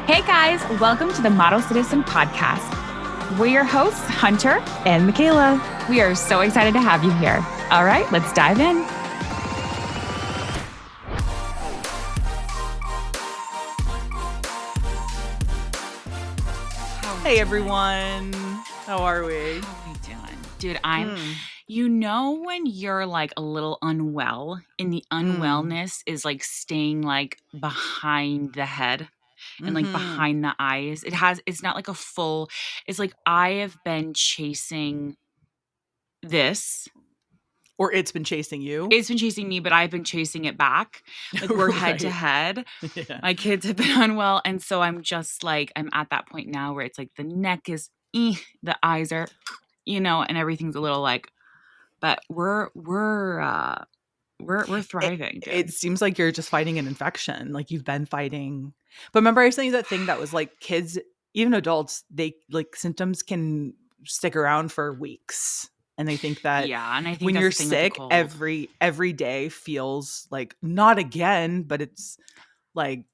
Hey guys, welcome to the Model Citizen Podcast. We're your hosts, Hunter and Michaela. We are so excited to have you here. All right, let's dive in. Hey everyone, how are we? How are we doing? Dude, you know when you're like a little unwell and the unwellness is like staying like behind the head and like behind the eyes. It's not like a full, it's like I have been chasing this. Or it's been chasing you. It's been chasing me, but I've been chasing it back. Like we're head to head. Yeah. My kids have been unwell. And so I'm just like, I'm at that point now where it's like the neck is, the eyes are, and everything's a little like, but we're thriving, dude. It seems like you're just fighting an infection, like you've been fighting. But remember I was saying that thing that was like kids, even adults, they like symptoms can stick around for weeks. And they think that and I think when that's you're the thing with the sick, cold. every day feels like not again, but it's like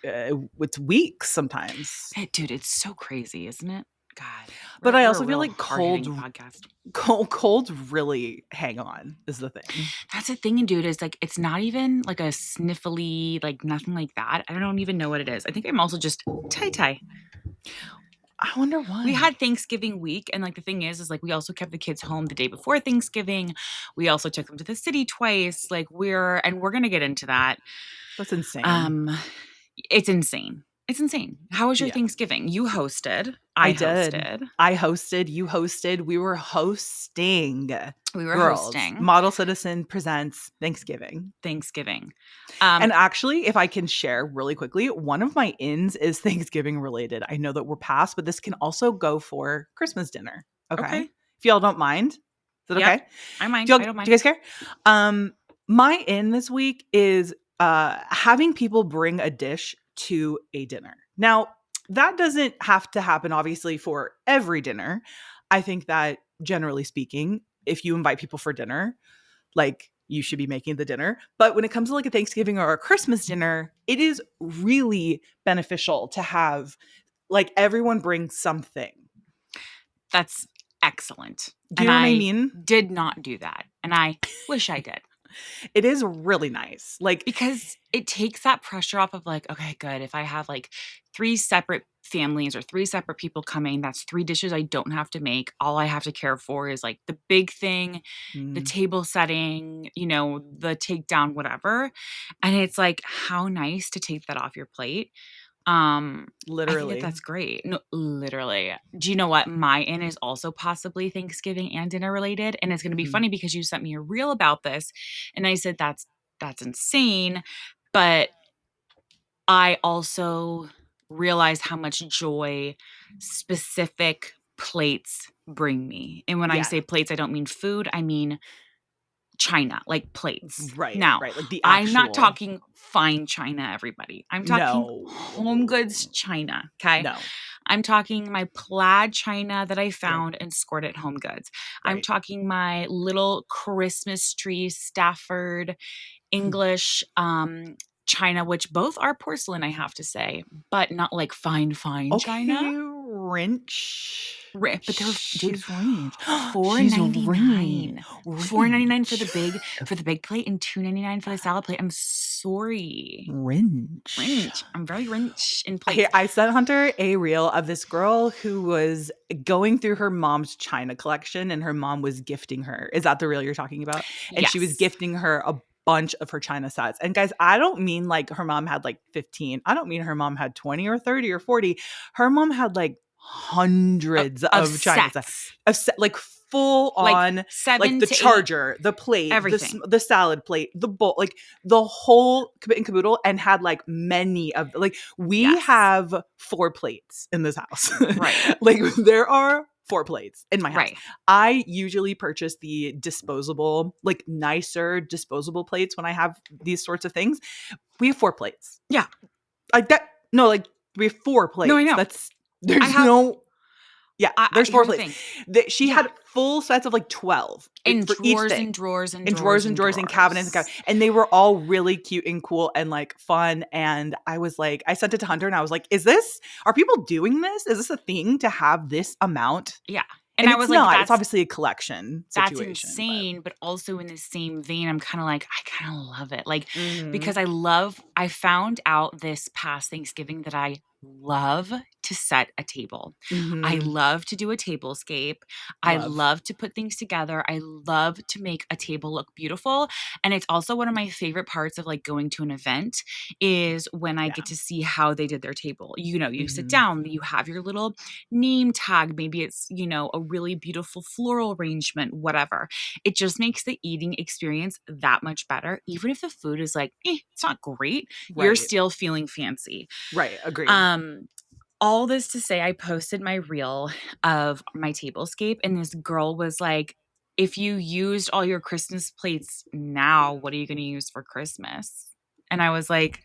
it's weeks sometimes. Dude, it's so crazy, isn't it? God. But I also we're a feel real like hard-hitting podcast. colds really hang on is the thing. That's the thing, dude, is like it's not even like a sniffly, like nothing like that. I don't even know what it is. I think I'm also just tie. I wonder why. We had Thanksgiving week, and like the thing is like we also kept the kids home the day before Thanksgiving. We also took them to the city twice. Like we're gonna get into that. That's insane. It's insane. It's insane. How was your Thanksgiving? You hosted. I did. hosted. I hosted. You hosted. We were hosting. We were Girls. hosting. Model Citizen presents Thanksgiving. And actually, if I can share really quickly, one of my ins is Thanksgiving related. I know that we're past, but this can also go for Christmas dinner. Okay. If y'all don't mind. Is that okay? I mind. I don't mind. Do you guys care? My in this week is having people bring a dish to a dinner. Now, that doesn't have to happen, obviously, for every dinner. I think that, generally speaking, if you invite people for dinner, like, you should be making the dinner. But when it comes to like a Thanksgiving or a Christmas dinner, it is really beneficial to have like everyone bring something. That's excellent. Do you know what I mean? Did not do that. And I wish I did. It is really nice. Like, because it takes that pressure off of like, okay, good. If I have like 3 separate families or 3 separate people coming, that's 3 dishes I don't have to make. All I have to care for is like the big thing, the table setting, the takedown, whatever. And it's like, how nice to take that off your plate. Literally. I think that's great. No, literally. Do you know what? My in is also possibly Thanksgiving and dinner related. And it's going to be funny because you sent me a reel about this. And I said, that's insane. But I also realized how much joy specific plates bring me. And when I say plates, I don't mean food. I mean china, like plates. Right. Now, right. Like the I'm not talking fine china, everybody. I'm talking No. home goods china, okay? No. I'm talking my plaid china that I found and scored at Home Goods. Right. I'm talking my little Christmas tree Stafford English china, which both are porcelain, I have to say, but not like fine china. Wrench. But they're She's range. $4.99. $4.99 for the big plate and $2.99 for the salad plate. I'm sorry. Wrench. I'm very wrench in plates. Okay, I sent Hunter a reel of this girl who was going through her mom's china collection, and her mom was gifting her. Is that the reel you're talking about? And she was gifting her a bunch of her china sets. And guys, I don't mean like her mom had like 15. I don't mean her mom had 20 or 30 or 40. Her mom had like hundreds of china sets. Like full on, like the charger, the plate, everything, the salad plate, the bowl, like the whole kit and caboodle, and had like many of, like, we have 4 plates in this house. Right. Like there are 4 plates in my house. Right. I usually purchase the disposable, like nicer disposable plates when I have these sorts of things. We have 4 plates. Yeah. Like that. No, like we have 4 plates. No, I know. Yeah, I there's 4 here's the plates. thing. She Yeah, had full sets of like 12 and for each drawers thing. and drawers and And drawers drawers and and drawers and cabinets and drawers. cabinets. And they were all really cute and cool and like fun. And I was like, I sent it to Hunter and I was like, are people doing this? Is this a thing to have this amount? Yeah. And And I it's was like, not. It's obviously a collection that's situation, but insane, but also in the same vein, I'm kind of like, I kind of love it. Like, because mhm. I found out this past Thanksgiving that I love to set a table. I Mhm. love to do a tablescape. I Love. love to put things together. I love to make a table look beautiful. And it's also one of my favorite parts of like going to an event is when I Yeah. get to see how they did their table. You know, you sit Mhm. down, you have your little name tag. Maybe it's, a really beautiful floral arrangement, whatever. It just makes the eating experience that much better. Even if the food is like, it's not great, you're Right. still feeling fancy. Right. Agreed. Um, all this to say, I posted my reel of my tablescape, and this girl was like, if you used all your Christmas plates now, what are you going to use for Christmas? And I was like,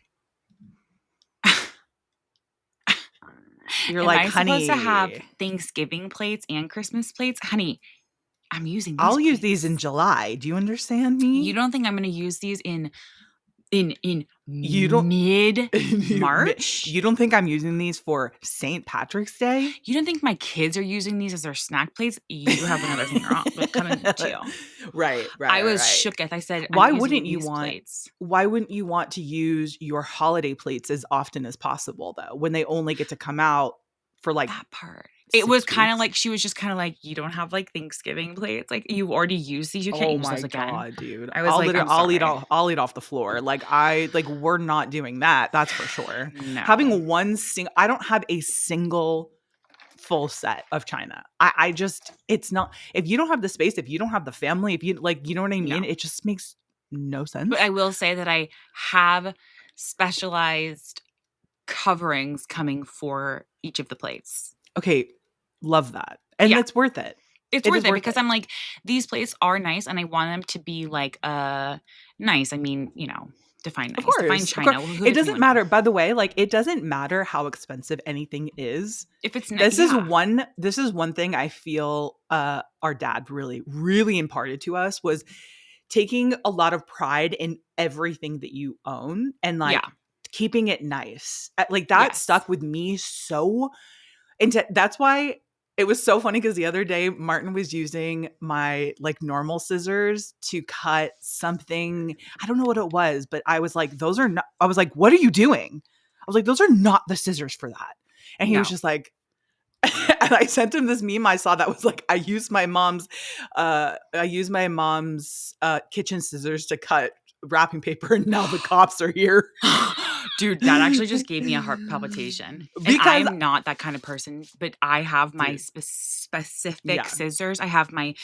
You're am like, I supposed to have honey, Thanksgiving plates and Christmas plates? Honey, I'm using these I'll use these in plates. July. Do you understand You me? don't think I'm going to use these in You don't mid you March? you don't think I'm using these for St. Patrick's Day? You don't think my kids are using these as their snack plates? You have another thing wrong coming to you. Right, I right, was right. shooketh. I said, "I'm Why using wouldn't you these want plates." why wouldn't you want to use your holiday plates as often as possible though, when they only get to come out for like That part. It was 6 kinda weeks? like she was just kinda like, "You don't have, like, Thanksgiving plates? Like, you already used these, you can't Oh use my those again." god, dude. I was like, "I'm sorry." I'll eat off the floor. We're not doing that. That's for sure. No. Having I don't have a single full set of china. I just it's not if you don't have the space, if you don't have the family, if you like, you know what I mean? No. It just makes no But sense. I will say that I have specialized coverings coming for each of the plates. Okay, love that. And Yeah. it's worth it. It's It worth is it worth because it. I'm like, these plates are nice and I want them to be like, nice. I mean, define Of nice, define course. Of course. China. Who It doesn't doesn't want to know? matter. By the way, like it doesn't matter how expensive anything is. If it's not, This is yeah, one this is one thing I feel our dad really really imparted to us was taking a lot of pride in everything that you own and like yeah, keeping it nice. Like that yes, stuck with me so that's why it was so funny because the other day Martin was using my like normal scissors to cut something. I don't know what it was, but I was like, those are not, I was like, what are you doing? I was like, those are not the scissors for that. And he was no. just like, and I sent him this meme I saw that was like, I used my mom's kitchen scissors to cut wrapping paper and now the cops are here. Dude, that actually just gave me a heart palpitation. And Because I'm not that kind of person, but I have my dude, specific yeah. scissors. I have my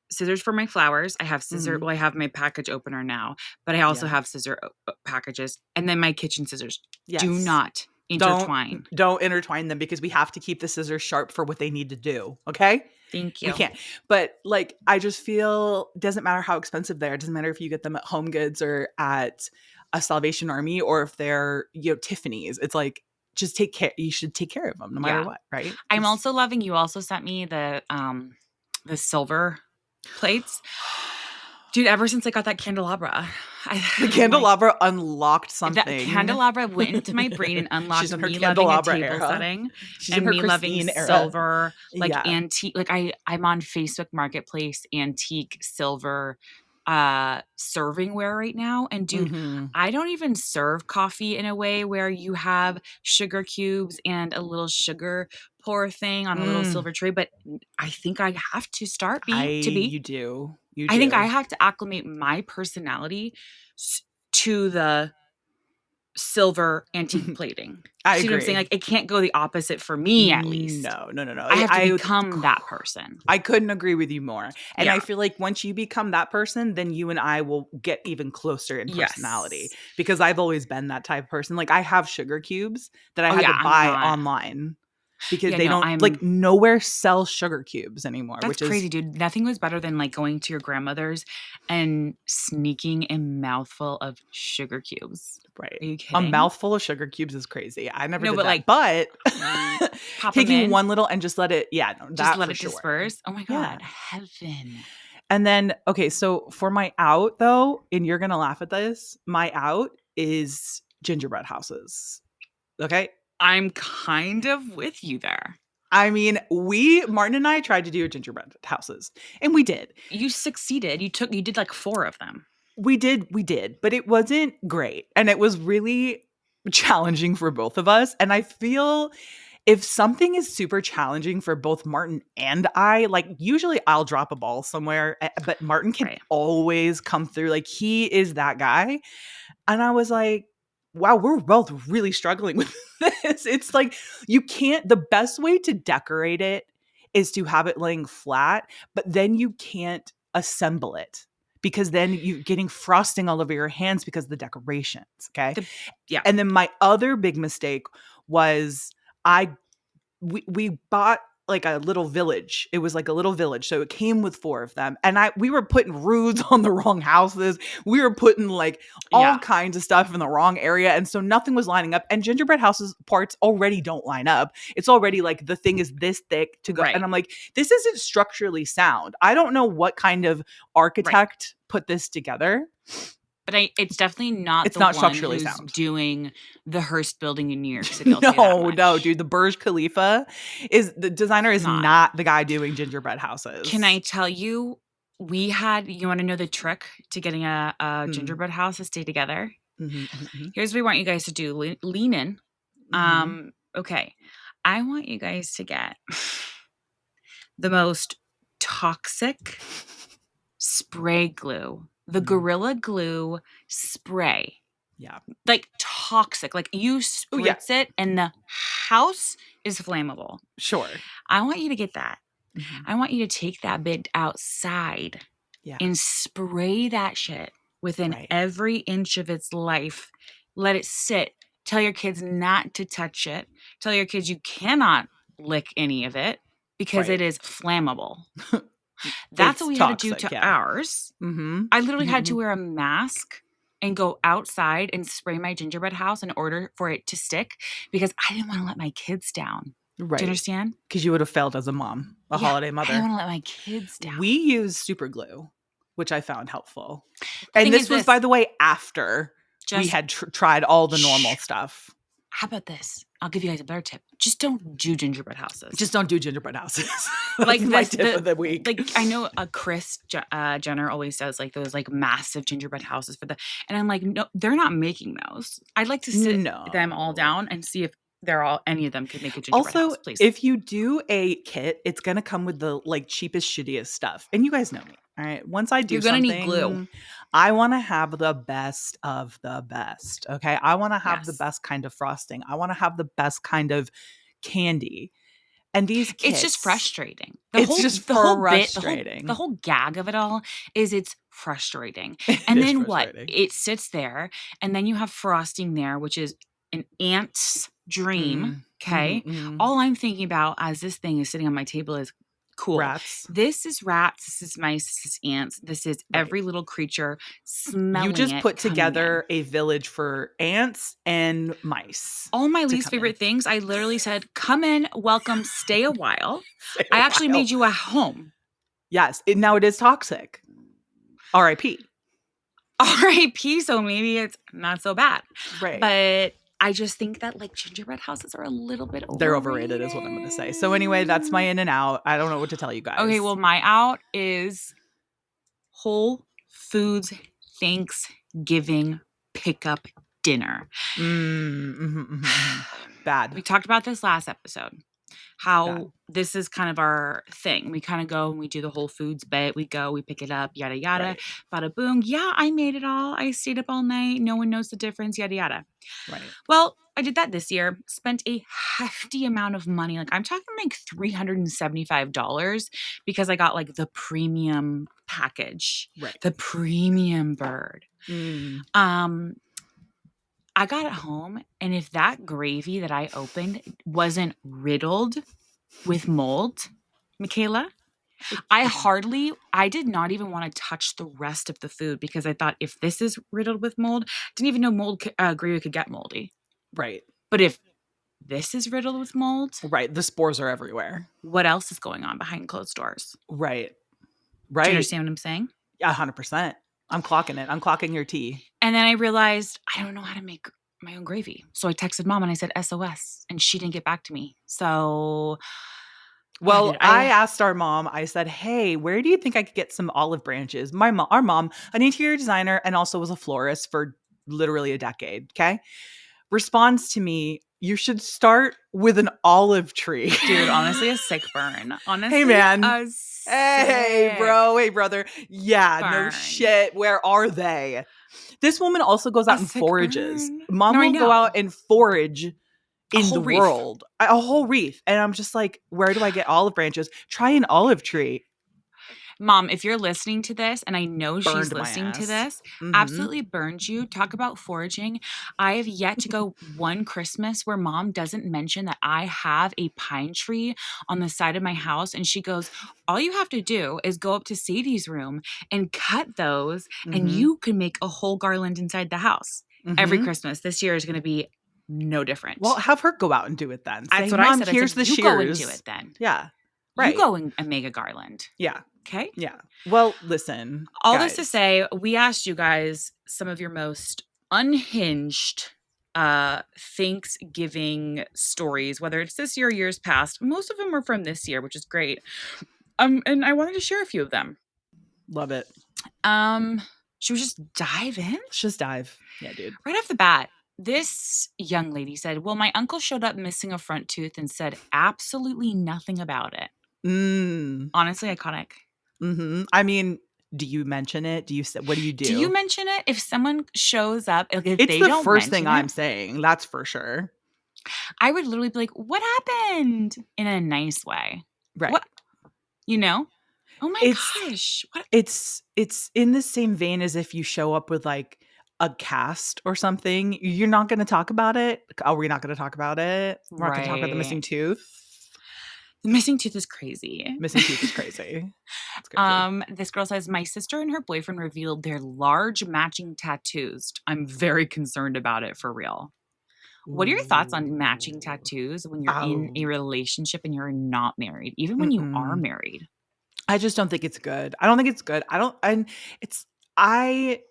scissors for my flowers. Mhm. I have my package opener now, but I also Yeah. have scissor packages. And then my kitchen scissors. Do Yes. not intertwine. Don't intertwine them because we have to keep the scissors sharp for what they need to do, okay? Thank We you. can't. But, like, I just feel doesn't matter how expensive they are, it doesn't matter if you get them at Home Goods or at a Salvation Army or if they're, Tiffany's. It's like, just take care you should take care of them no matter Yeah. what, right? I'm Just also loving you also sent me the silver plates. Dude, ever since I got that candelabra, the I'm like candelabra unlocked that something. candelabra went into my brain and She's unlocked in her me loving a candelabra table era. setting She's in and her me loving Christine era. silver, like Yeah. antique. Like I'm on Facebook Marketplace, antique silver servingware right now. And dude, Mhm. I don't even serve coffee in a way where you have sugar cubes and a little sugar pour thing on a little Mm. silver tray, but I think I have to start I be to be. you do. You I think I do. have to acclimate my personality to the silver antique plating. I See what I'm saying? agree. Like, it can't go the opposite for me, at least. No, no, no, no. I have to become that person. I couldn't agree with you more. And Yeah. I feel like once you become that person, then you and I will get even closer in personality Yes. because I've always been that type of person. Like I have sugar cubes that I Oh, had yeah, to I'm buy not. online. because Yeah, they no, don't like I'm nowhere sells sugar cubes anymore, that's which is crazy, dude. Nothing was better than like going to your grandmother's and sneaking a mouthful of sugar cubes. right. Are you A kidding? mouthful of sugar cubes is crazy. I never No, did but that. like But pop them taking in, one little and just let it, yeah, no, just that let for it sure. disperse. Oh my Yeah. God, heaven. And then, okay, so for my out though, and you're gonna laugh at this, my out is gingerbread houses. Okay. I'm kind of with you there. I mean, Martin and I tried to do gingerbread houses, and we did. You succeeded. You did like 4 of them. We did, but it wasn't great. And it was really challenging for both of us. And I feel if something is super challenging for both Martin and I, like usually I'll drop a ball somewhere, but Martin can Right. always come through. Like he is that guy. And I was like, wow, we're both really struggling with this. It's like you can't, the best way to decorate it is to have it laying flat, but then you can't assemble it because then you're getting frosting all over your hands because of the decorations. Okay. The yeah. And then my other big mistake was I we bought like a little village. It was like a little village. So it came with 4 of them. And we were putting roofs on the wrong houses. We were putting like all Yeah. kinds of stuff in the wrong area. And so nothing was lining up. And gingerbread houses parts already don't line up. It's already like the thing is this thick to go. And Right. I'm like, this isn't structurally sound. I don't know what kind of Right. architect put this together. But it's definitely not It's the not one structurally who's sound. doing the Hearst building in New York City, I'll tell you that No, much. dude. The Burj Khalifa is the designer It's is not. not the guy doing gingerbread Can I houses. tell you, you wanna know the trick to getting a Mm. gingerbread house to stay together? Mhm, mhm, Here's what we want you guys to do, lean in. mhm, Okay. I want you guys to get the most toxic spray glue, the mhm. Gorilla Glue spray. Yeah. Like, toxic, like, you Oh, yeah. spritz it and the house is flammable. Sure. I want you to get that. Mhm. I want you to take that bit outside Yeah. and spray that shit within Right. every inch of its life. Let it sit. Tell your kids not to touch it. Tell your kids you cannot lick any of it because it Right. is flammable. That's what It's we had to do to toxic, yeah. ours. Mhm. I literally Mhm, had to mhm. wear a mask and go outside and spray my gingerbread house in order for it to stick because I didn't want to let my kids down. Do you Right. understand? Because you would have failed as a mom, a Yeah, holiday I didn't mother. want to let my kids down. We use super glue, which I found helpful. The And thing is this was, by this, the way, after we just had tried all the normal shh. stuff. How about this? I'll give you guys a better tip. Just don't do gingerbread houses. Just don't do gingerbread houses. Like That's my this, tip of the week. like I know Chris Jenner always does like those like massive gingerbread houses for the, and I'm like, no, they're not making those. I'd like to sit them all No. down and see if any of them could make a gingerbread Also, house, please. if you do a kit, it's gonna come with the like cheapest, shittiest stuff. And you guys know me. All right. Once I do You're gonna need glue. something, I want to have the best of the best. Okay. I want to have the Yes. best kind of frosting. I want to have the best kind of candy. And these It's just kits, frustrating. it's just The whole bit, the frustrating. whole gag of it all is it's frustrating. It And is then what? frustrating. It sits there and then you have frosting there, which is an ant's dream. Mm, mhm, Okay. mhm. All I'm thinking about as this thing is sitting on my table is cool. Rats. This is rats, this is mice, this is ants, this is Right. every little creature You smelling just it put coming in. together a village for ants and mice All my to least come in. favorite things, I literally said, come in, welcome, stay a while. Stay a I actually while. made you a home. Yes, now it is toxic. R.I.P. RIP, so maybe it's not so bad. Right. But I just think that like gingerbread houses are a little bit They're overrated. overrated is what I'm gonna say. So anyway, that's my in and out. I don't know what to tell you Okay, guys. well, my out is Whole Foods Thanksgiving pickup dinner. Bad. We talked about this last episode. Bad. How this is kind of our thing. We kind of go and we do the Whole Foods bit. We go, we pick it up, yada yada, Right. bada boom. Yeah, I made it all. I stayed up all night. No one knows the difference, yada yada. Right. Well, I did that this year, spent a hefty amount of money. Like I'm talking like $375 because I got like the premium package, Right. the premium bird. Mm. Um, I got it home, and if that gravy that I opened wasn't riddled with mold, Michaela, I did not even want to touch the rest of the food because I thought if this is riddled with mold, didn't even know gravy could get moldy. Right. But if this is riddled with mold, Right. The spores are everywhere. what else is going on behind closed doors? Right. Do you Right. understand what I'm saying? Yeah, 100%. I'm clocking it. I'm clocking your tea. And then I realized I don't know how to make my own gravy. So I texted mom and I said SOS, and she didn't get back to me. So yeah, Well, dude, I asked our mom, I said, hey, where do you think I could get some olive branches? Our mom, an interior designer and also was a florist for literally a decade. Okay. Responds to me, you should start with an olive tree. dude, honestly, a sick burn. Hey, Honestly, man. a Hey, sick bro. Hey, brother. Yeah, no burn. shit. Where are they? This woman also goes A out and sick forages. burn. Mom No, I will go know. out and forage A in the whole reef. world, a whole reef. And I'm just like, where do I get olive branches? Try an olive tree. Mom, if you're listening to this, and I know she's Burned my listening to ass. this, Mm-hmm. absolutely burned you. Talk about foraging. I have yet to go one Christmas where mom doesn't mention that I have a pine tree on the side of my house. And she goes, all you have to do is go up to Sadie's room and cut those, and Mm-hmm. you can make a whole garland inside the house. Every Mm-hmm. Christmas. This year is going to be no different. Well, have her go out and do it then. That's Say, what I Mom, said. I said, here's the you go and do shears. it then. Yeah. You Right. go and make a garland. Yeah. Okay. Yeah. Well, listen, All this to guys. say, we asked you guys some of your most unhinged Thanksgiving stories, whether it's this year or years past. Most of them are from this year, which is great. And I wanted to share a few of them. Love it. Should we just dive in? Let's just dive. Yeah, dude. Right off the bat, this young lady said, well, my uncle showed up missing a front tooth and said absolutely nothing about it. Mm. Honestly, iconic. Mm-hmm. I mean, do you mention it? Do you say, what do you do? Do you mention it if someone shows up? Like, if It's they the don't first thing mention I'm it, saying. That's for sure. I would literally be like, what happened? In a nice way. Right. What? You know? Oh my It's gosh. What? it's in the same vein as if you show up with like a cast or something. You're not going to talk about it. Are we not going to talk about it? We're not going to talk about the missing Right. tooth. The missing tooth is crazy. Missing tooth is crazy. It's crazy. This girl says, my sister and her boyfriend revealed their large matching tattoos. I'm very concerned about it for real. What are your thoughts on matching Ooh. tattoos when you're in a Oh. relationship and you're not married, even when you are Mm-mm. married? I just don't think it's good. I don't think it's good. I don't and it's I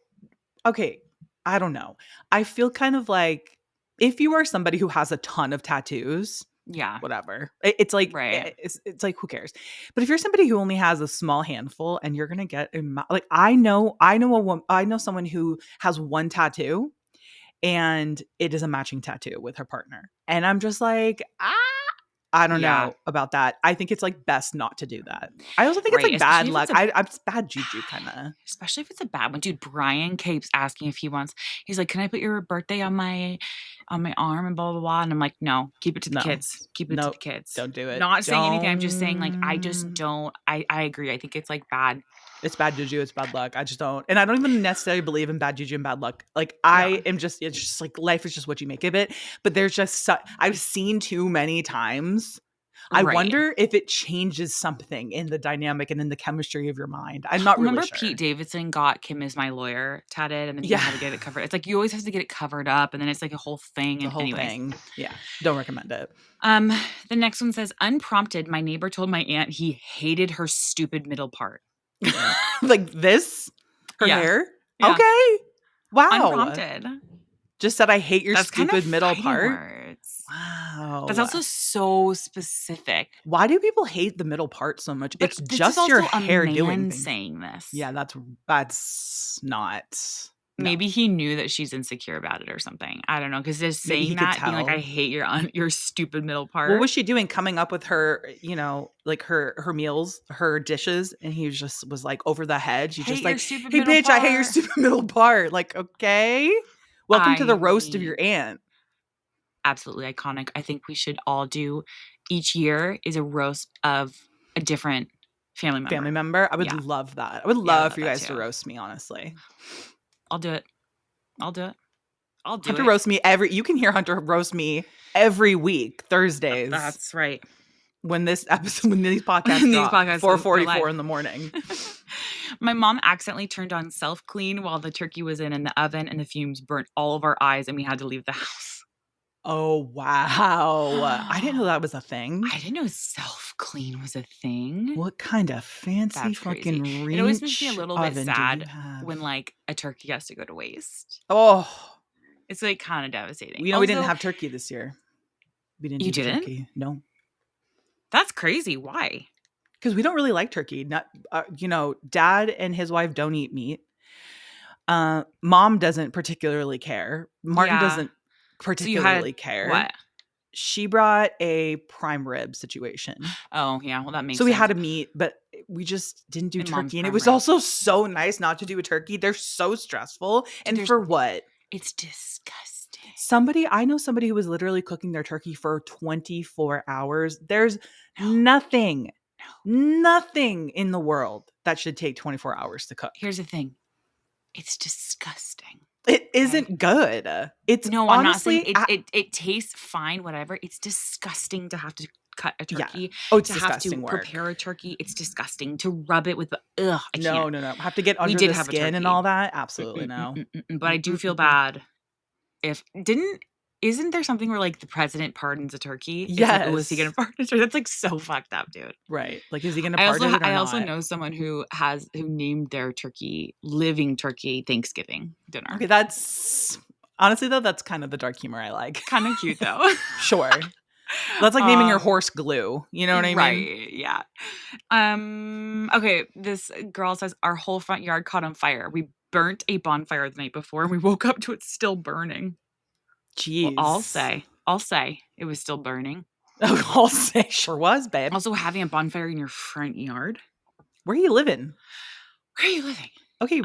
okay, I don't know. I feel kind of like if you are somebody who has a ton of tattoos, Yeah. whatever. It's like Right. it's like who cares? But if you're somebody who only has a small handful and you're gonna get like I know someone who has one tattoo and it is a matching tattoo with her partner, and I'm just like I don't Yeah. know about that. I think it's like best not to do that. I also think it's Right. like bad luck. I'm bad juju kind of. Especially if it's a bad one. Dude, Brian keeps asking if he wants, he's like, can I put your birthday on my arm and blah blah blah. And I'm like, no, keep it to the No, kids. Keep it to the nope, kids. don't do it. Not saying anything. I'm just saying, like, I just Don't. don't I agree. I think it's like bad. It's bad juju. It's bad luck. I just don't, and I don't even necessarily believe in bad juju and bad luck. Like Yeah. I am just, it's just like life is just what you make of it. But there's just I've seen too many times. I Right. wonder if it changes something in the dynamic and in the chemistry of your mind. I'm not really Remember sure. Pete Davidson got Kim is my lawyer tatted, and then he Yeah, had to get it covered. It's like you always have to get it covered up, and then it's like a whole thing. the And whole anyways. thing. Yeah, don't recommend it. The next one says, unprompted, my neighbor told my aunt he hated her stupid middle part. Like this, her Yeah. hair. Yeah. Okay, wow. Unprompted. Just said I hate your That's kind of stupid middle fighting part. words. Wow. That's also so specific. Why do people hate the middle part so much? But It's this just is your also a hair doing man things. saying this. Yeah, that's not. No. Maybe he knew that she's insecure about it or something. I don't know, because just Maybe he saying could that, being like, tell. "I hate your stupid middle part." What was she doing? Coming up with her, like her meals, her dishes, and he was like over the hedge. He's Hate just your like, stupid "Hey, middle bitch, I hate your part. stupid middle part." Like, okay, welcome to the I roast of mean, your aunt. absolutely iconic. I think we should all do each year is a roast of a different family member. Family member. I would Yeah. love that. I would Yeah, I love love for you that guys to too. roast me, honestly. I'll do it. I'll do it. I'll do Hunter it. roast me you can hear Hunter roast me every week, Thursdays, That's right. when these podcasts These drop, podcasts go 4:44 live. in the morning. My mom accidentally turned on self-clean while the turkey was in the oven, and the fumes burnt all of our eyes, and we had to leave the house. Oh, wow. I didn't know I that was a thing. didn't know self-clean was a thing. What kind of fancy That's crazy. fucking It always makes me a ranch little bit oven do you sad have? when, like, a turkey has to go to waste. Oh, It's, like, kinda devastating. we didn't Also, have turkey this year. We didn't you do the didn't? turkey. No. That's crazy. Why? Because we don't really like turkey. Not, Dad and his wife don't eat meat. Mom doesn't particularly care. Martin Yeah. doesn't So you had particularly care. what? She brought a prime rib situation. Oh, yeah, well, that makes So we sense. had a meat, but we just didn't do And mom's turkey. And it prime was rib. also so nice not to do a turkey. They're so stressful. And there's for what? It's disgusting. I know somebody who was literally cooking their turkey for 24 hours. There's No, nothing no. nothing in the world that should take 24 hours to cook. Here's the thing. It's disgusting. It Okay? isn't good. It's No, I'm not saying honestly, it tastes fine, whatever. It's disgusting to have to cut a yeah. turkey, Oh, it's to have to disgusting work. prepare a turkey. It's disgusting to rub it with the I No, can't. no. Have to get We under did the have a skin and turkey. all that? Absolutely no. But I do feel bad if isn't there something where like the president pardons a turkey? It's like, oh, is he gonna Yes. pardon a turkey? That's like so fucked up, dude. Right. Like, is he going to pardon it or I also not? know someone who named their turkey living turkey Thanksgiving dinner. Okay, that's honestly though, that's kind of the dark humor I like. Kind of cute though. Sure. That's like naming your horse Glue. You know what I mean? Right, yeah. Okay, this girl says our whole front yard caught on fire. We burnt a bonfire the night before and we woke up to it still burning. Well, Jeez. I'll say it was still burning. I'll say sure was, babe. Also, having a bonfire in your front yard. Where are you living? Where are you living? Okay.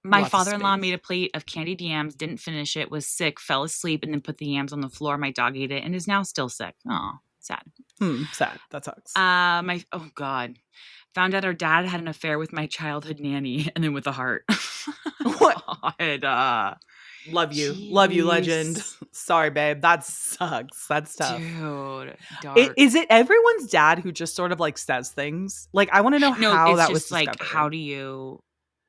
My Lots of father-in-law space. made a plate of candied yams, didn't finish it, was sick, fell asleep, and then put the yams on the floor. My dog ate it and is now still sick. Oh, sad. Sad. That sucks. Oh God. Found out our dad had an affair with my childhood nanny and then with a heart. What? God, Love you. Love you, legend. jeez. Sorry, babe. That sucks. That's tough. Dude, dark. Is it everyone's dad who just sort of like says things? Like, I want to know No, how it's that was just like, discovered. how do you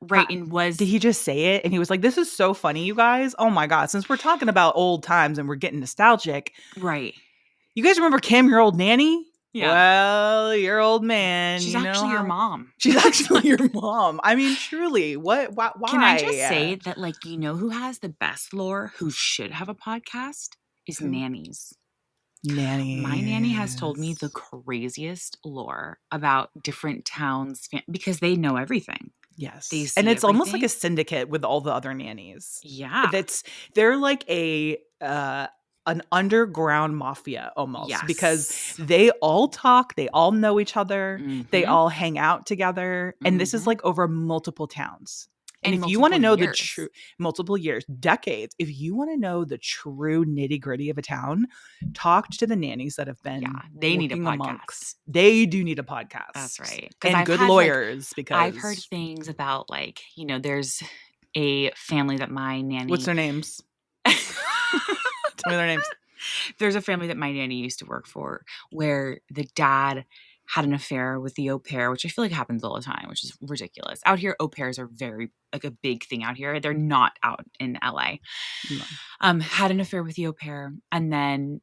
right? And Did he just say it? And he was like, this is so funny, you guys. Oh my God. Since we're talking about old times and we're getting nostalgic. right. You guys remember Kim, your old nanny? Yeah. Well, your old man. She's you know actually your mom. She's actually your mom. I mean, truly. Why? Can I just say that, like, you know who has the best lore, who should have a podcast, is Who? nannies. Nanny. My nanny has told me the craziest lore about different towns because they know everything. Yes. They And see it's almost like a everything. syndicate with all the other nannies. Yeah. They're like an underground mafia almost because Yes. they all talk, they all know each other, they Mhm. all hang out together, and this is Mhm. like over multiple towns. And In if you want to multiple know the years. true multiple years, decades, if you want to know the true nitty-gritty of a town, talk to the nannies that have been Yeah, they need a working podcast. amongst. They do need a podcast. That's right. And good lawyers because I've heard things about, like, you know, there's a family that my nanny what's their names? Tell me their names. There's a family that my nanny used to work for where the dad had an affair with the au pair, which I feel like happens all the time, which is ridiculous. Out here, au pairs are very, like, a big thing out here. They're not out in LA. No. Had an affair with the au pair, and then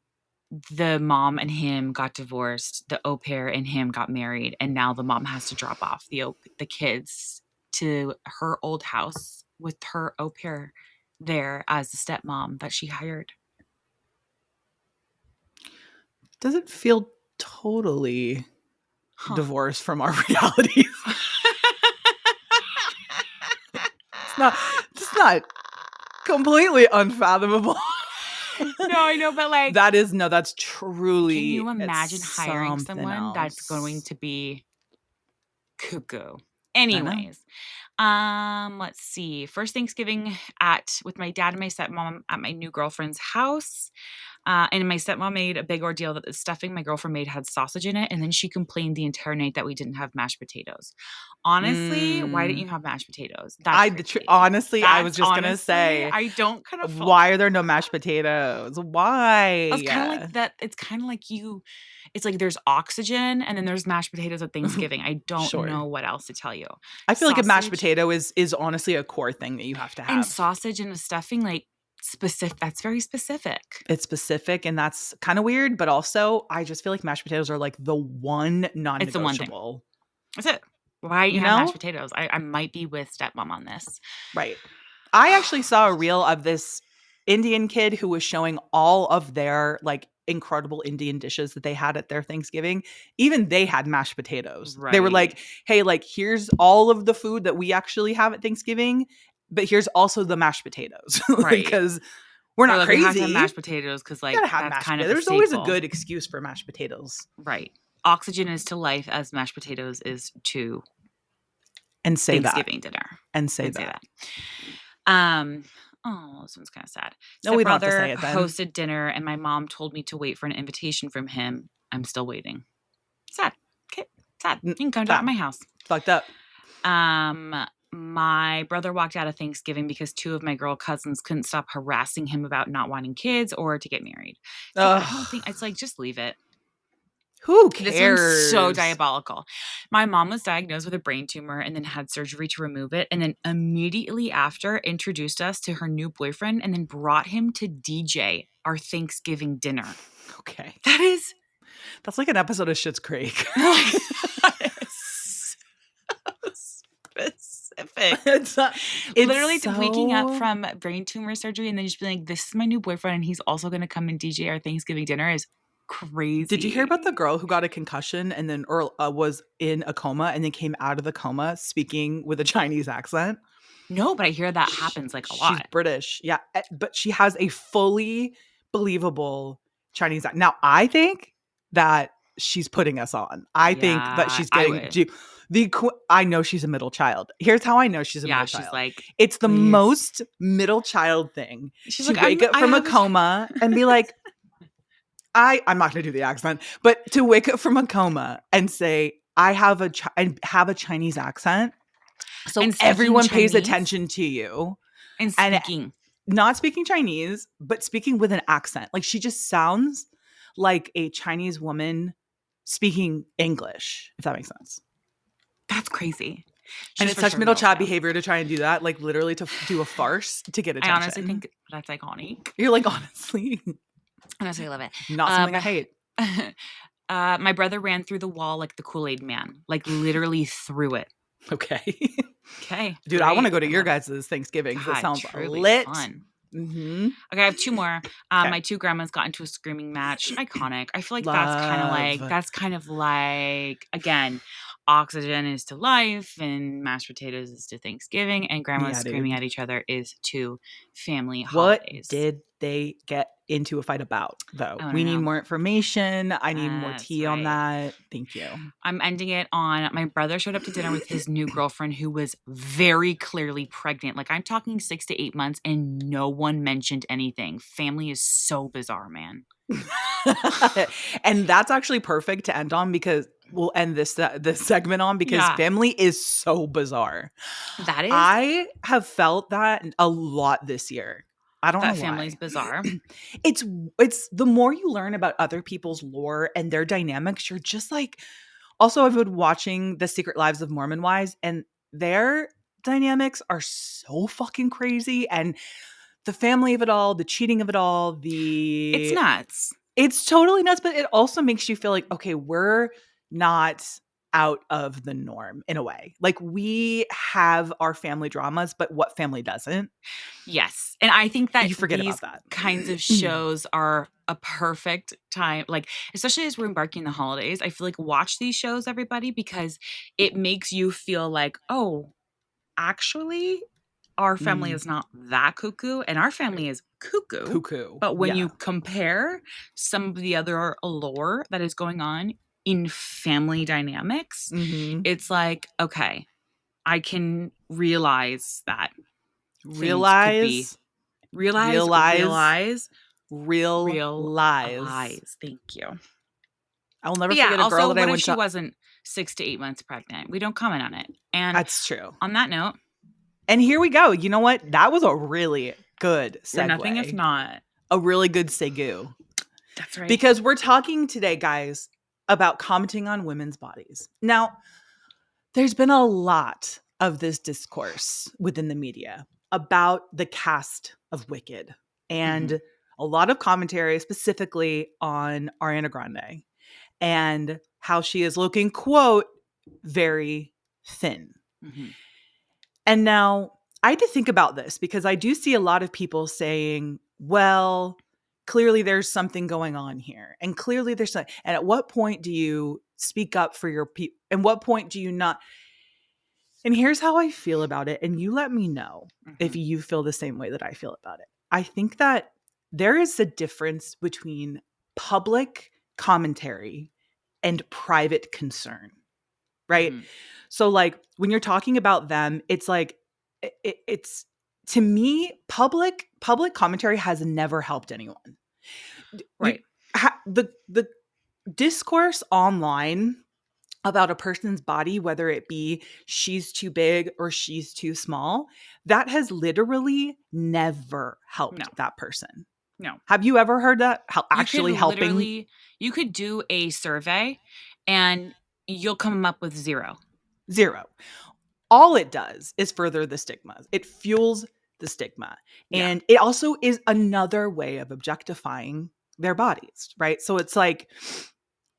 the mom and him got divorced. The au pair and him got married, and now the mom has to drop off the kids to her old house with her au pair there as the stepmom that she hired. Doesn't feel totally divorced from our realities. It's not completely unfathomable. No, I know, but like that's truly. Can you imagine hiring something someone that's else. going to be cuckoo? Anyways, let's see. First Thanksgiving with my dad and my stepmom at my new girlfriend's house. And my stepmom made a big ordeal that the stuffing my girlfriend made had sausage in it, and then she complained the entire night that we didn't have mashed potatoes. Honestly, why didn't Mm. you have mashed potatoes? That's crazy. Honestly, I was That's just gonna honestly, say, I don't kind of fault. why are there no mashed potatoes? It's kind of Why? like that. It's kind of like it's like there's oxygen and then there's mashed potatoes at Thanksgiving. I don't Sure. know what else to tell you. I feel like a mashed Sausage potato is honestly a core thing that you have to and have. sausage and a stuffing, like specific. That's very specific. It's specific and that's kind of weird, but also I just feel like mashed potatoes are like the one It's the one thing. non-negotiable. That's it. Why you You have mashed know? potatoes? I might be with stepmom on this. Right. I actually saw a reel of this Indian kid who was showing all of their like incredible Indian dishes that they had at their Thanksgiving. Even they had mashed potatoes. They were Right. like, "Hey, like here's all of the food that we actually have at Thanksgiving, but here's also the mashed potatoes." Like Right. cuz we're They're not like, we have to have crazy. mashed potatoes because, You like, gotta have that's mashed kind of potatoes. a There's always a staple. good excuse for mashed potatoes. Right. Oxygen is to life as mashed potatoes is to And say that. Thanksgiving dinner. And say And say that. that. This one's kind of sad. No, we don't have to say Stepbrother it then. hosted dinner, and my mom told me to wait for an invitation from him. I'm still waiting. Sad. Okay. Sad. You can come to my house. Fucked up. My brother walked out of Thanksgiving because two of my girl cousins couldn't stop harassing him about not wanting kids or to get married. See, I don't think it's like just leave it. Who This one's so cares? diabolical. My mom was diagnosed with a brain tumor and then had surgery to remove it. And then immediately after introduced us to her new boyfriend and then brought him to DJ our Thanksgiving dinner. Okay. That's like an episode of Schitt's Creek. Specific. It's Literally so waking up from brain tumor surgery and then just being like, this is my new boyfriend and he's also going to come and DJ our Thanksgiving dinner is crazy. Did you hear about the girl who got a concussion and then was in a coma and then came out of the coma speaking with a Chinese accent? No, but I hear that happens like a lot. She's British. Yeah, but she has a fully believable Chinese accent. Now, I think that she's putting us on. I think that she's getting I know she's a middle child. Here's how I know she's a middle child. She's like, it's the most middle child thing. She's to like, wake up from a coma and be like, I'm not going to do the accent, but to wake up from a coma and say, I have a Chinese accent. So everyone pays attention to you. And speaking. Not speaking Chinese, but speaking with an accent. Like she just sounds like a Chinese woman speaking English, if that makes sense. That's crazy. And it's such middle child behavior to try and do that, like literally to do a farce to get attention. I honestly think that's iconic. You're like, honestly. Honestly, I love it. Not something I hate. My brother ran through the wall like the Kool-Aid man, like literally through it. Okay. Okay. Dude, great. I want to go to your guys' Thanksgiving because it sounds lit. Fun. Mm-hmm. Okay, I have two more. My two grandmas got into a screaming match. Iconic. I feel like that's kind of like, again, oxygen is to life and mashed potatoes is to Thanksgiving and grandmas screaming at each other is to family holidays. What did they get into a fight about, though? We need more information. I need more tea on that. Thank you. I'm ending it on my brother showed up to dinner with his new girlfriend who was very clearly pregnant. Like I'm talking 6 to 8 months and no one mentioned anything. Family is so bizarre, man. And that's actually perfect to end on because we'll end this segment on because family is so bizarre. That is. I have felt that a lot this year. I don't know why. That family's bizarre. It's the more you learn about other people's lore and their dynamics, you're just like. Also, I've been watching The Secret Lives of Mormon Wives, and their dynamics are so fucking crazy. And the family of it all, the cheating of it all, it's nuts. It's totally nuts, but it also makes you feel like, okay, we're not out of the norm in a way. Like we have our family dramas, but what family doesn't? Yes. And I think that you forget these about that. kinds of shows are a perfect time, like, especially as we're embarking the holidays, I feel like watch these shows, everybody, because it makes you feel like, oh, actually, our family is not that cuckoo and our family is cuckoo. But when you compare some of the other lore that is going on in family dynamics, it's like, okay, I can realize that. Realize Real Real lies. lies. Thank you. I will never But yeah, forget a girl also, that I what if went she to. wasn't 6 to 8 months pregnant? We don't comment on it. And That's true. on that note, And here we go. You know what? That was a really good we're nothing if segue. not. A really good segue. That's right. Because we're talking today, guys, about commenting on women's bodies. Now, there's been a lot of this discourse within the media about the cast of Wicked and a lot of commentary specifically on Ariana Grande and how she is looking, quote, very thin. Mm-hmm. And now I had to think about this because I do see a lot of people saying, well, clearly there's something going on here. And clearly there's something. And at what point do you speak up for your people? And what point do you not? And here's how I feel about it. And you let me know if you feel the same way that I feel about it. I think that there is a difference between public commentary and private concern, right? Mm-hmm. So like when you're talking about them, it's like it's to me public commentary has never helped anyone. You Right. the discourse online about a person's body, whether it be she's too big or she's too small, that has literally never No. helped that person. No. Have you ever heard that? How You could actually helping literally you could do a survey and you'll come up with 0. zero? All it does is further the stigma. It fuels the stigma. Yeah. And it also is another way of objectifying their bodies, right? So it's like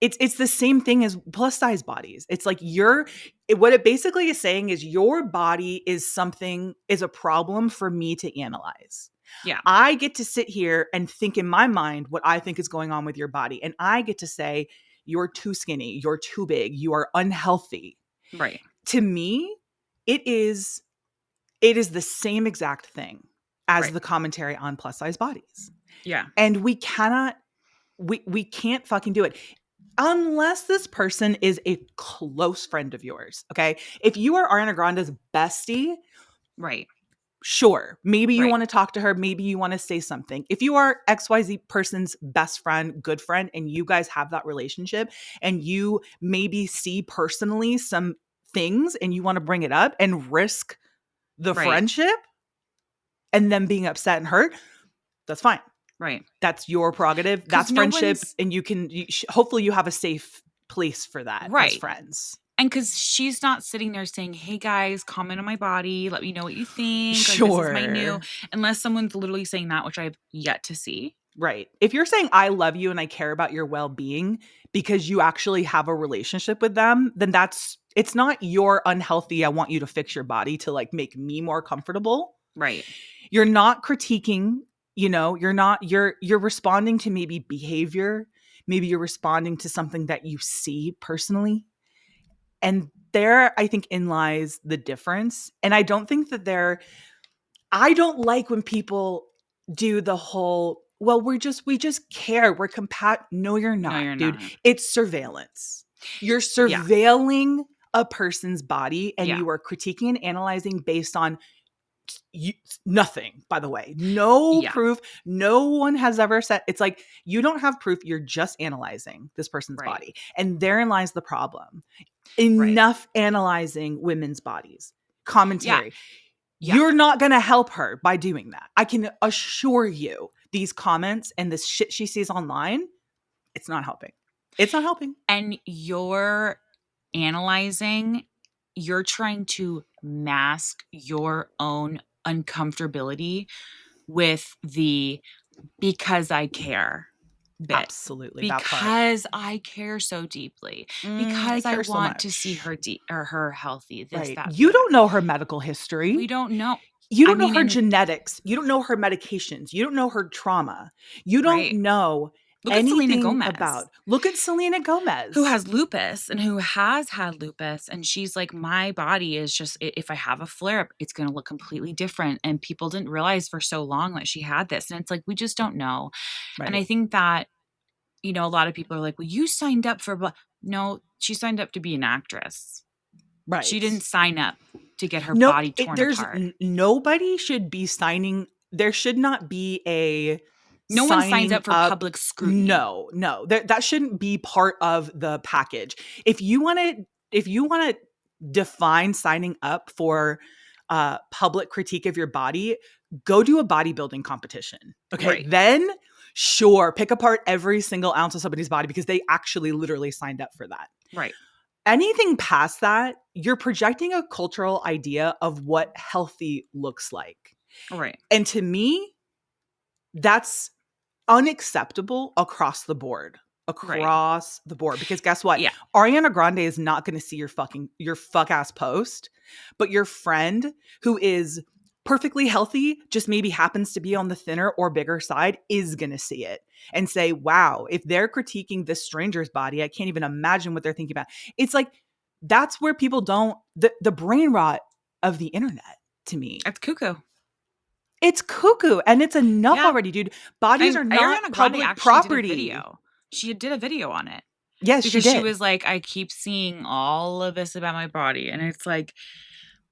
it's the same thing as plus size bodies. It's like what it basically is saying is your body is a problem for me to analyze. Yeah. I get to sit here and think in my mind what I think is going on with your body. And I get to say, you're too skinny, you're too big, you are unhealthy. Right. To me, it is the same exact thing as Right. the commentary on plus size bodies. Yeah. And we can't fucking do it unless this person is a close friend of yours. Okay. If you are Ariana Grande's bestie, Right. sure. Maybe you Right. want to talk to her. Maybe you want to say something. If you are XYZ person's best friend, good friend, and you guys have that relationship and you maybe see personally some things and you want to bring it up and risk the Right. friendship and them being upset and hurt, that's fine. Right. That's your prerogative. 'Cause That's no friendship. one's And hopefully you have a safe place for that as right. friends. And because she's not sitting there saying, "Hey guys, comment on my body. Let me know what you think. Like this is my new," Sure. unless someone's literally saying that, which I've yet to see. Right. If you're saying I love you and I care about your well-being because you actually have a relationship with them, then it's not your unhealthy, I want you to fix your body to like make me more comfortable. Right. You're not critiquing, you're responding to maybe behavior, maybe you're responding to something that you see personally. And there I think in lies the difference. And I don't think that I don't like when people do the whole, well, we just care. We're No, you're No, not, you're dude. not. It's surveillance. You're Yeah. surveilling a person's body and Yeah. you are critiquing and analyzing based on nothing, by the way. No Yeah. proof. No one has ever said it's like you don't have proof. You're just analyzing this person's Right. body. And therein lies the problem. Right. Enough analyzing women's bodies. Commentary. Yeah. You're not going to help her by doing that. I can assure you these comments and this shit she sees online, it's not helping. It's not helping. And you're analyzing, you're trying to mask your own uncomfortability with the "because I care" bit. Absolutely. That part. Because I care so deeply. I Because I care so want to see much. her or her healthy, this, Right. that, the You other. don't know her medical We history. don't know. You I don't know mean, her and genetics. You don't know her medications. You don't know her trauma. You don't right. know Look at Selena anything Gomez, about. Look at Selena who Gomez. has lupus and who has had lupus. And she's like, my body is just, if I have a flare up, it's going to look completely different. And people didn't realize for so long that she had this. And it's like, we just don't know. And I Right. think that, a lot of people are like, well, you signed up for, no, she signed up to be an actress. She Right. didn't sign up to get her No, body torn there's apart. nobody should be signing. There should not be a No one signs signing up for up. public scrutiny. No, no, that shouldn't be part of the package. If you want to define signing up for public critique of your body, go do a bodybuilding competition. Okay, Right. then sure, pick apart every single ounce of somebody's body because they actually literally signed up for that. Right. Anything past that, you're projecting a cultural idea of what healthy looks like. Right. And to me, that's unacceptable across the board. Right. Across the board. Because guess what? Yeah. Ariana Grande is not going to see your fuck ass post, but your friend who is perfectly healthy, just maybe happens to be on the thinner or bigger side, is going to see it and say, wow, if they're critiquing this stranger's body, I can't even imagine what they're thinking about. It's like, that's where people don't, the brain rot of the internet to me. It's cuckoo. It's cuckoo and it's enough Yeah. already, dude. Bodies And are Ariana not Grande public actually did a property. video. She did a video on it Yes, she because she did. was like, I keep seeing all of this about my body. And it's like,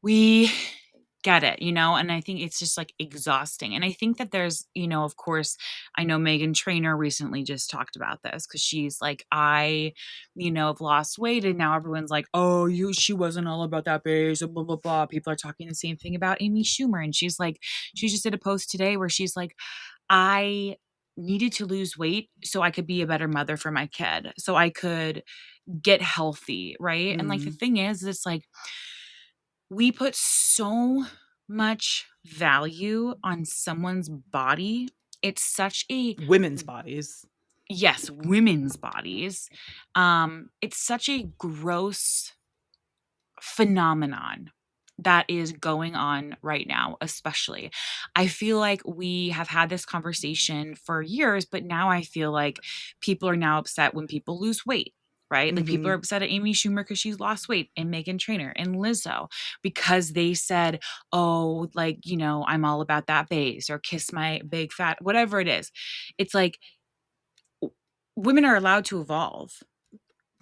we get it, and I think it's just like exhausting. And I think that there's, of course, I know Megan Trainor recently just talked about this because she's like, I, have lost weight. And now everyone's like, oh, she wasn't all about that base, blah, blah, blah. People are talking the same thing about Amy Schumer. And she's like, she just did a post today where she's like, I needed to lose weight so I could be a better mother for my kid, so I could get healthy, right? And like the Mm. thing is, it's like we put so much value on someone's body. It's such a Women's bodies. yes, women's bodies. It's such a gross phenomenon that is going on right now, especially. I feel like we have had this conversation for years, but now I feel like people are now upset when people lose weight, right? Like people are Mhm. upset at Amy Schumer because she's lost weight, and Megan Trainor and Lizzo because they said, oh, like, I'm all about that base or kiss my big fat, whatever it is. It's like women are allowed to evolve.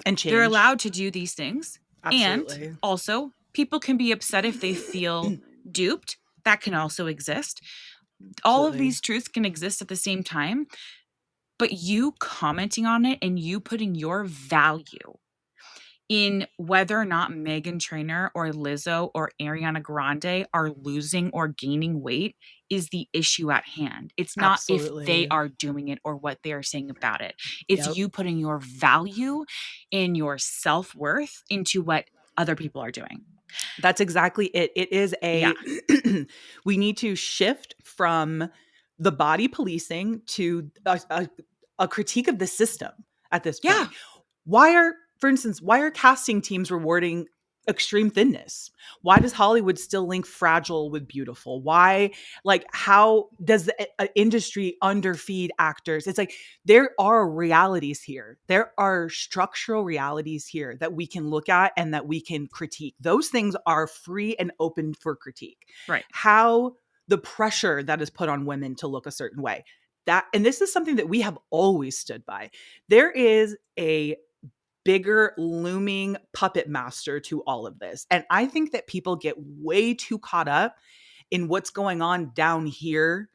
And They're change. allowed to do these things. And Absolutely. also, people can be upset if they feel duped. That can also exist. All of Absolutely. these truths can exist at the same time, but you commenting on it and you putting your value in whether or not Megan Trainor or Lizzo or Ariana Grande are losing or gaining weight is the issue at hand. It's not if they Absolutely. are doing it or what they are saying about it. It's Yep. you putting your value and your self-worth into what other people are doing. That's exactly it. It is Yeah. a we need to shift from the body policing to a critique of the system at this Yeah. point. Why are, for instance, why are casting teams rewarding extreme thinness? Why does Hollywood still link fragile with beautiful? Why, like, how does the industry underfeed actors? It's like there are realities here. There are structural realities here that we can look at and that we can critique. Those things are free and open for critique. Right. How the pressure that is put on women to look a certain way. That, and this is something that we have always stood by. There is a bigger looming puppet master to all of this. And I think that people get way too caught up in what's going on down here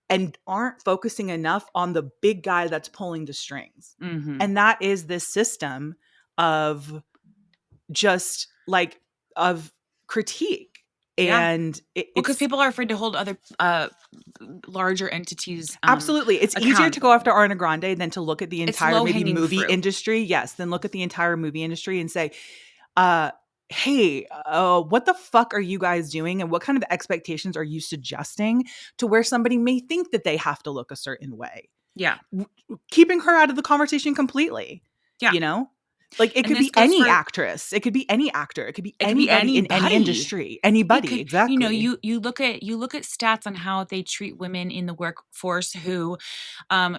and aren't focusing enough on the big guy that's pulling the strings. Mhm. And that is this system of just like of critique. Yeah. And Well, because it's people are afraid to hold other larger entities absolutely, it's easier to go accountable. after Ariana Grande than to look at the It's entire low maybe hanging movie fruit. industry. Yes, then look at the entire movie industry and say, uh, hey, what the fuck are you guys doing? And what kind of expectations are you suggesting to where somebody may think that they have to look a certain way? Yeah. Keeping her out of the conversation completely, Yeah. you know? Like it And could this be goes any for actress, it could be any actor, it could be it could be anybody in any anybody. industry, It anybody, could, exactly. you look at stats on how they treat women in the workforce who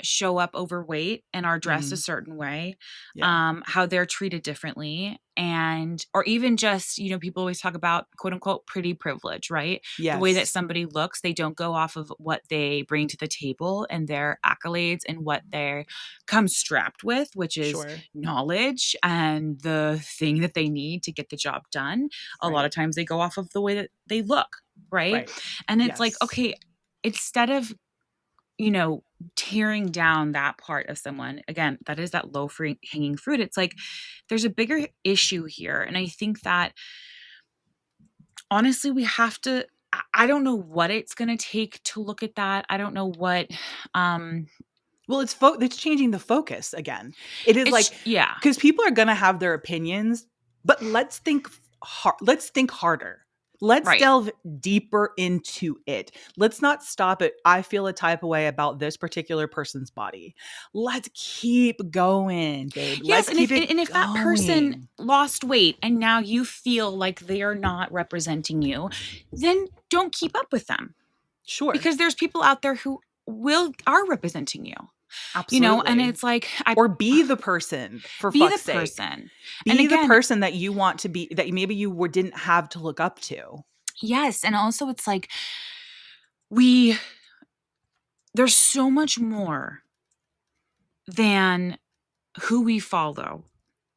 show up overweight and are dressed a Mhm. certain way, Yeah. how they're treated differently, and or even just people always talk about quote unquote pretty privilege, right? The way that Yes. somebody looks, they don't go off of what they bring to the table and their accolades and what they come strapped with, which is Sure. knowledge and the thing that they need to get the job done. A lot Right. of times they go off of the way that they look, right? Right. And it's like, Yes. okay, instead of, tearing down that part of someone, again, that is that low hanging fruit. It's like there's a bigger issue here. And I think that honestly, we have to. I don't know what it's going to take to look at that. I don't know what. Um, Well, it's changing the focus again. It is like, yeah, because people are gonna have their opinions, but let's think harder. Let's right. delve deeper into it. Let's not stop at I feel a type of way about this particular person's body. Let's keep going, babe. Yes, Let's keep it and if that person going. lost weight and now you feel like they are not representing you, then don't keep up with them Sure. because there's people out there who will are representing you. And Absolutely. it's like I Or be the person, for be the fuck's sake. person. And Be the again, person that you want to be, that maybe didn't have to look up to. yes, and also it's like we there's so much more than who we follow.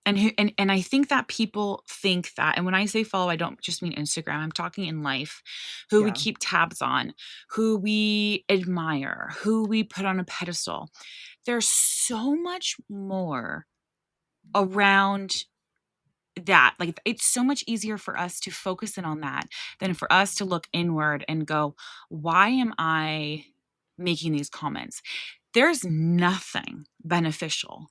And I think that people think that, and when I say follow, I don't just mean Instagram. I'm talking in life, who we Yeah. keep tabs on, who we admire, who we put on a pedestal. There's so much more around that. Like it's so much easier for us to focus in on that than for us to look inward and go, why am I making these comments? There's nothing beneficial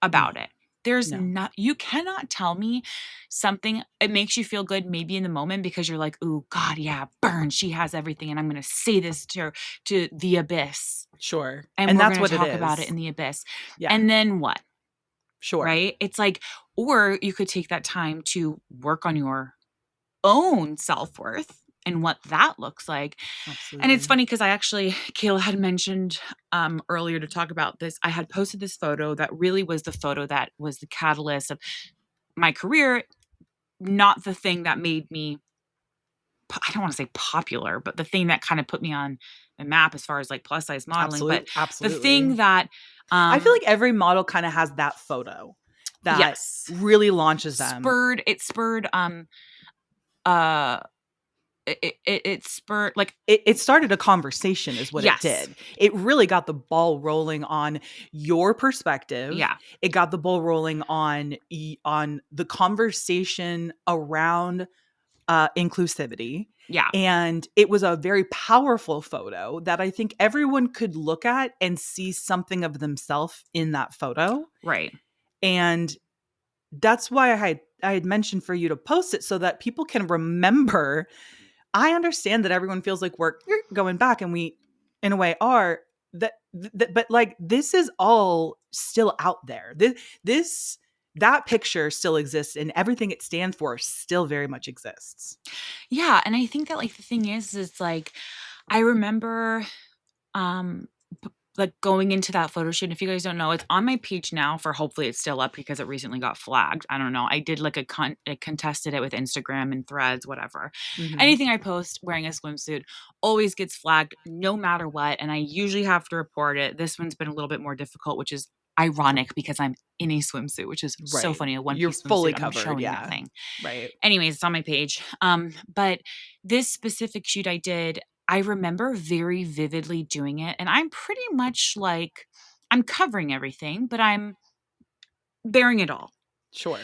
No. about it. There's No. not, you cannot tell me something, it makes you feel good maybe in the moment because you're like, "Ooh, God, yeah, burn, she has everything, and I'm gonna say this to the abyss, Sure. and And we're that's gonna what it talk about it is. in the abyss." Yeah. And then what? Sure. Right? It's like, or you could take that time to work on your own self-worth and what that looks like. And it's Absolutely. funny because I actually, Kayla had mentioned earlier to talk about this. I had posted this photo that really was the photo that was the catalyst of my career, not the thing that made me, I don't want to say popular, but the thing that kind of put me on the map as far as like plus size modeling. But Absolutely. the Absolutely. thing that, I feel um, like every model kind of has that photo that yes, really launches them. it spurred, uh, it spurred like, It started a conversation is what it yes, did. It really got the ball rolling on your perspective. yeah, It got the ball rolling on the conversation around inclusivity. yeah, And it was a very powerful photo that I think everyone could look at and see something of themselves in that photo. right. And that's why I had mentioned for you to post it so that people can remember. I understand that everyone feels like we're going back, and we in a way are but like this is all still out there. This that picture still exists, and everything it stands for still very much exists. Yeah. And I think that like the thing is like, I remember um like going into that photo shoot. And if you guys don't know, it's on my page now for, hopefully it's still up because it recently got flagged. I don't know. I did like I contested it with Instagram and Threads, whatever. Mhm. Anything I post wearing a swimsuit always gets flagged no matter what. And I usually have to report it. This one's been a little bit more difficult, which is ironic because I'm in a swimsuit, which is so Right. funny. A one You're piece swimsuit. fully I'm covered, showing yeah. nothing. Right. Anyways, it's on my page. But this specific shoot I did, I remember very vividly doing it, and I'm pretty much like, I'm covering everything, but I'm bearing it all. Sure.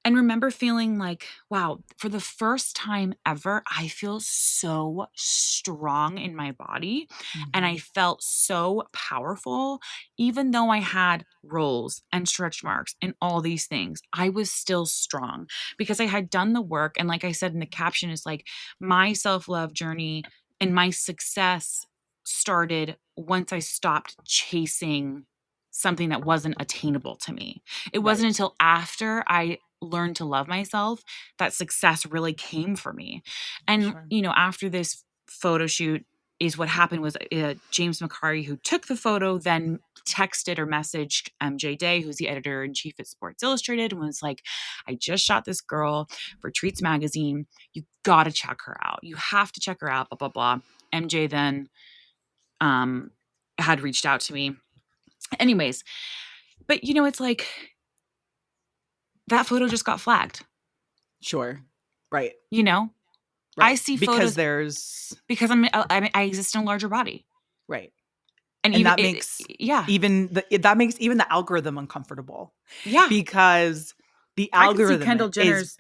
And remember feeling like, wow, for the first time ever, I feel so strong in my body. And I Mhm. felt so powerful. Even though I had rolls and stretch marks and all these things, I was still strong because I had done the work. And like I said in the caption, is like my self love journey and my success started once I stopped chasing something that wasn't attainable to me. It wasn't Right. until after I learned to love myself that success really came for me. And, Sure. after this photo shoot, is what happened was James McCarty, who took the photo, then texted or messaged MJ Day, who's the editor in chief at Sports Illustrated, and was like, I just shot this girl for Treats Magazine. You got to check her out. You have to check her out, blah, blah, blah. MJ then um, had reached out to me. Anyways, but it's like that photo just got flagged, Sure. Right. you know? I Right. see Because photos there's because I exist in a larger body. right. And And even that makes yeah. even the algorithm uncomfortable Yeah. because the I can see algorithm Kendall is Jenner's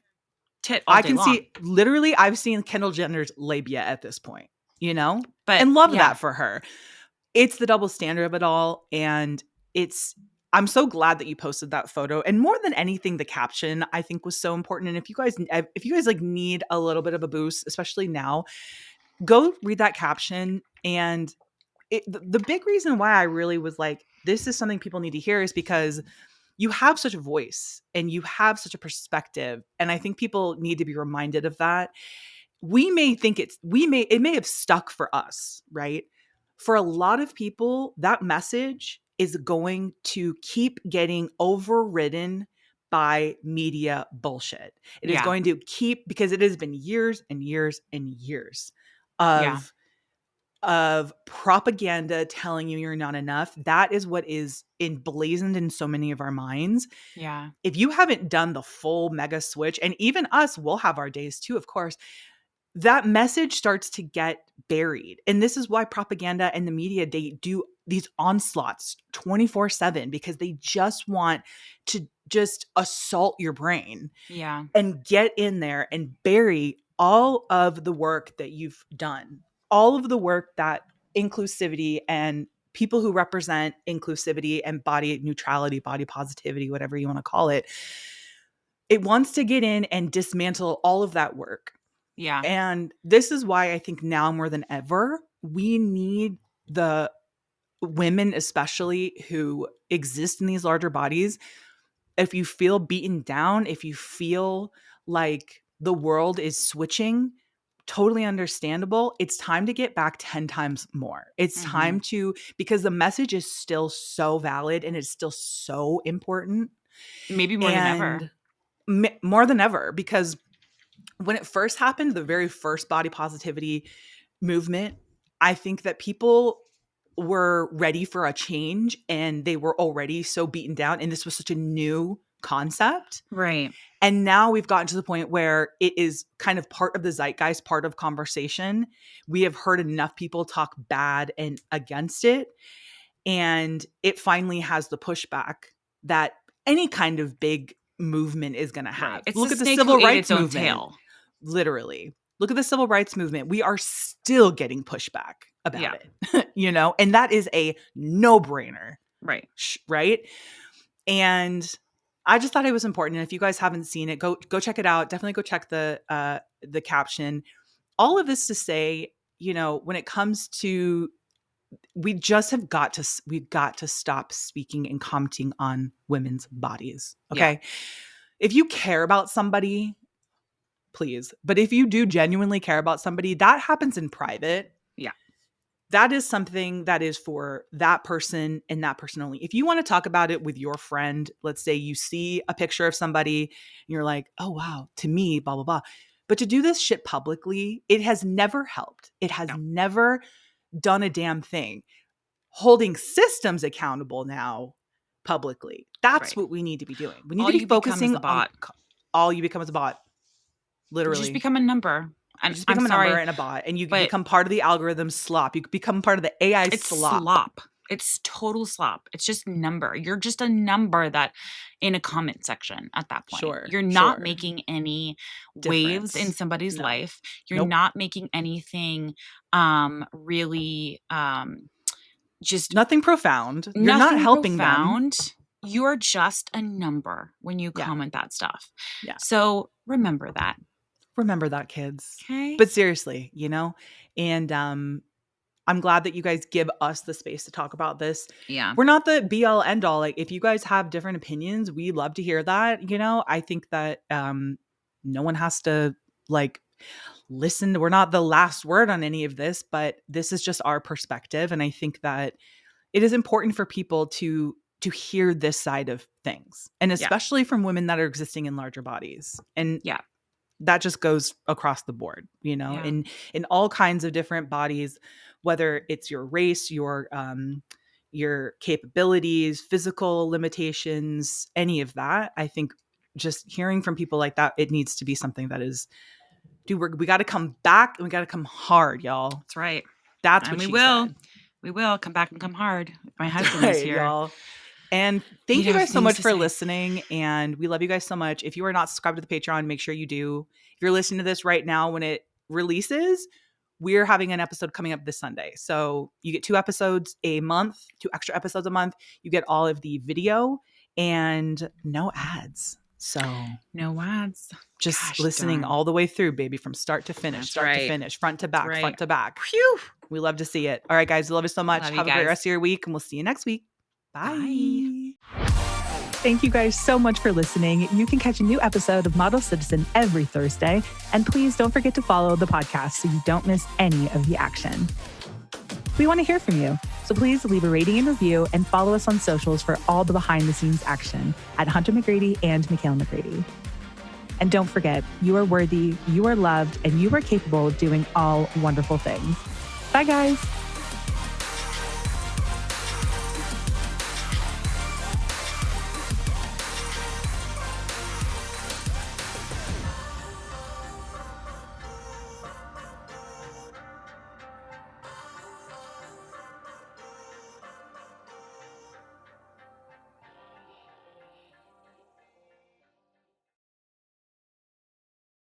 tit all I day can long. see literally I've seen Kendall Jenner's labia at this point, you know? But And love yeah. that for her. It's the double standard of it all, and it's I'm so glad that you posted that photo. And more than anything, the caption I think was so important. And if you guys like need a little bit of a boost, especially now, go read that caption. And the big reason why I really was like, this is something people need to hear is because you have such a voice and you have such a perspective. And I think people need to be reminded of that. It may have stuck for us, right? For a lot of people, that message is going to keep getting overridden by media bullshit. It is Yeah. going to keep, because it has been years and years and years Yeah. of propaganda telling you you're not enough. That is what is emblazoned in so many of our minds. Yeah. If you haven't done the full mega switch, and even us, we'll have our days too, of course, that message starts to get buried. And this is why propaganda and the media, they do these onslaughts 24/7 because they just want to just assault your brain Yeah. and get in there and bury all of the work that you've done, all of the work that inclusivity and people who represent inclusivity and body neutrality, body positivity, whatever you want to call it, it wants to get in and dismantle all of that work. Yeah. And this is why I think now more than ever, we need the women, especially who exist in these larger bodies. If you feel beaten down, if you feel like the world is switching, totally understandable. It's time to get back 10 times more. It's Hmm. time to, because the message is still so valid and it's still so important. Maybe more than ever. And more than ever, because when it first happened, the very first body positivity movement, I think that people were ready for a change and they were already so beaten down. And this was such a new concept. Right. And now we've gotten to the point where it is kind of part of the zeitgeist, part of conversation. We have heard enough people talk bad and against it. And it finally has the pushback that any kind of big movement is going to Right. have. It's the Look at the snake who civil ate rights its own movement, tail. literally. Look at the civil rights movement. We are still getting pushback about Yeah. it, and that is a no brainer, Right. right? And I just thought it was important. And if you guys haven't seen it, go check it out. Definitely go check the caption. All of this to say, when it comes to, we've got to stop speaking and commenting on women's bodies. Yeah. Okay. If you care about somebody, please. But if you do genuinely care about somebody, that happens in private. Yeah. That is something that is for that person and that person only. If you want to talk about it with your friend, let's say you see a picture of somebody and you're like, oh, wow, to me, blah, blah, blah. But to do this shit publicly, it has never helped. It has No. never done a damn thing. Holding systems accountable now publicly. That's Right. what we need to be doing. We need All to be you become is focusing a on bot. all you become is a bot, You just literally. become a number. You just I'm become a number sorry, and a bot, and you but become part of the algorithm slop. You become part of the AI it's slop. slop. It's total slop. It's just number. You're just a number that in a comment section at that point. Sure, You're not sure. making any waves in Difference. somebody's No. life. You're Nope. not making anything really just Nothing profound. You're not nothing helping them. profound. You're just a number when you Yeah. comment that stuff. Yeah. So remember that. Remember that, kids. Okay. But seriously, and I'm glad that you guys give us the space to talk about this. Yeah. We're not the be all end all. Like, if you guys have different opinions, we love to hear that. I think that no one has to like listen. We're not the last word on any of this, but this is just our perspective. And I think that it is important for people to hear this side of things. And Yeah. especially from women that are existing in larger bodies. And Yeah. that just goes across the board, Yeah. in all kinds of different bodies, whether it's your race, your capabilities, physical limitations, any of that. I think just hearing from people like that, it needs to be something that is, dude, we got to come back and we got to come hard, y'all. That's right. That's And what we she will. said. We will come back and come hard. If my husband was Right, here, y'all. And thank he'd you have guys so things much to for say. listening. And we love you guys so much. If you are not subscribed to the Patreon, make sure you do. If you're listening to this right now when it releases, we're having an episode coming up this Sunday. So you get 2 episodes a month, 2 extra episodes a month. You get all of the video and no ads. So No ads. just Gosh listening darn. all the way through, baby, from start to finish, That's start to right. finish, front to That's back, right. front to back. Phew. We love to see it. All right, guys, we love you so much. Love you Have a great guys. rest of your week, and we'll see you next week. Bye. Thank you guys so much for listening. You can catch a new episode of Model Citizen every Thursday. And please don't forget to follow the podcast so you don't miss any of the action. We want to hear from you. So please leave a rating and review and follow us on socials for all the behind the scenes action at Hunter McGrady and Mikhail McGrady. And don't forget, you are worthy, you are loved, and you are capable of doing all wonderful things. Bye, guys.